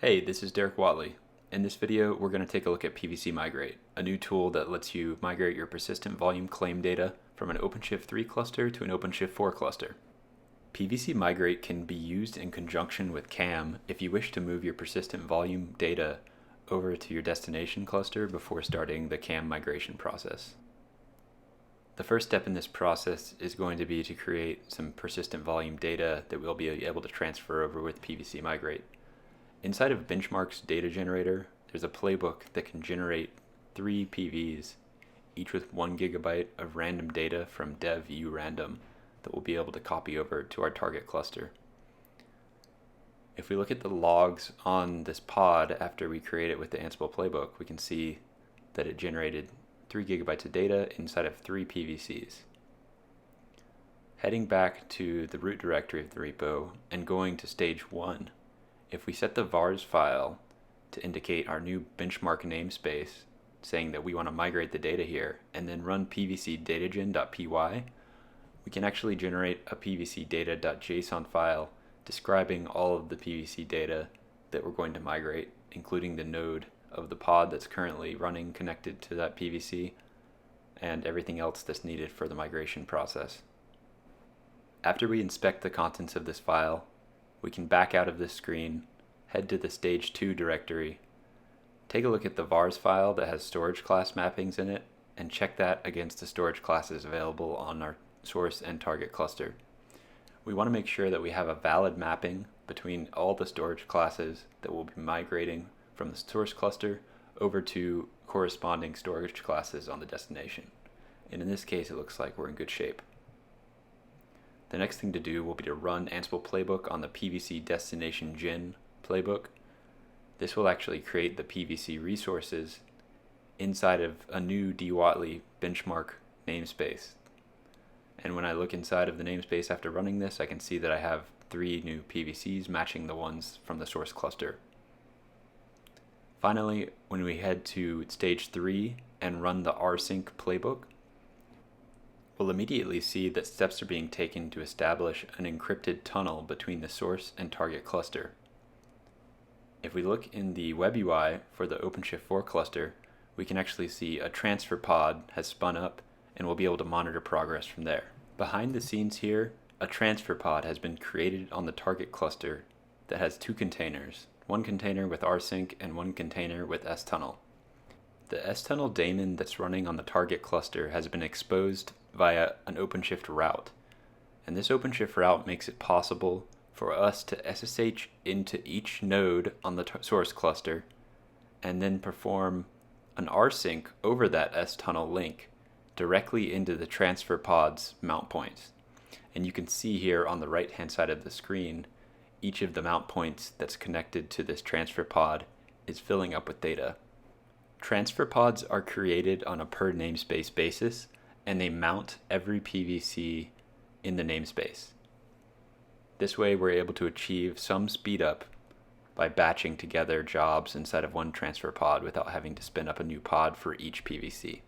Hey, this is Derek Whatley. In this video, we're going to take a look at PVC Migrate, a new tool that lets you migrate your persistent volume claim data from an OpenShift 3 cluster to an OpenShift 4 cluster. PVC Migrate can be used in conjunction with CAM if you wish to move your persistent volume data over to your destination cluster before starting the CAM migration process. The first step in this process is going to be to create some persistent volume data that we'll be able to transfer over with PVC Migrate. Inside of Benchmark's data generator, there's a playbook that can generate 3 PVs, each with 1 GB of random data from dev urandom that we'll be able to copy over to our target cluster. If we look at the logs on this pod after we create it with the Ansible Playbook, we can see that it generated 3 GB of data inside of 3 PVCs. Heading back to the root directory of the repo and going to stage 1, if we set the vars file to indicate our new benchmark namespace, saying that we want to migrate the data here, and then run pvcdatagen.py, we can actually generate a pvcdata.json file describing all of the PVC data that we're going to migrate, including the node of the pod that's currently running connected to that PVC, and everything else that's needed for the migration process. After we inspect the contents of this file, we can back out of this screen, head to the stage 2 directory, take a look at the vars file that has storage class mappings in it, and check that against the storage classes available on our source and target cluster. We want to make sure that we have a valid mapping between all the storage classes that we'll be migrating from the source cluster over to corresponding storage classes on the destination. And in this case, it looks like we're in good shape. The next thing to do will be to run Ansible Playbook on the PVC destination gen playbook. This will actually create the PVC resources inside of a new Whatley benchmark namespace. And when I look inside of the namespace after running this, I can see that I have 3 new PVCs matching the ones from the source cluster. Finally, when we head to stage 3 and run the rsync playbook, we'll immediately see that steps are being taken to establish an encrypted tunnel between the source and target cluster. If we look in the web UI for the OpenShift 4 cluster, we can actually see a transfer pod has spun up, and we'll be able to monitor progress from there. Behind the scenes here, a transfer pod has been created on the target cluster that has 2 containers, one container with rsync and one container with stunnel. The stunnel daemon that's running on the target cluster has been exposed via an OpenShift route, and this OpenShift route makes it possible for us to SSH into each node on the source cluster and then perform an rsync over that stunnel link directly into the transfer pod's mount points. And you can see here on the right hand side of the screen, each of the mount points that's connected to this transfer pod is filling up with data. Transfer pods are created on a per namespace basis, and they mount every PVC in the namespace. This way we're able to achieve some speed up by batching together jobs inside of one transfer pod without having to spin up a new pod for each PVC.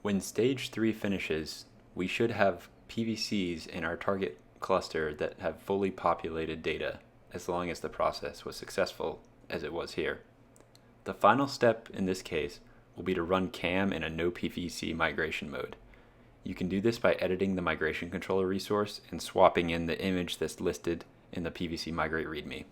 When stage 3 finishes, we should have PVCs in our target cluster that have fully populated data, as long as the process was successful, as it was here. The final step in this case will be to run CAM in a no PVC migration mode. You can do this by editing the migration controller resource and swapping in the image that's listed in the PVC Migrate README.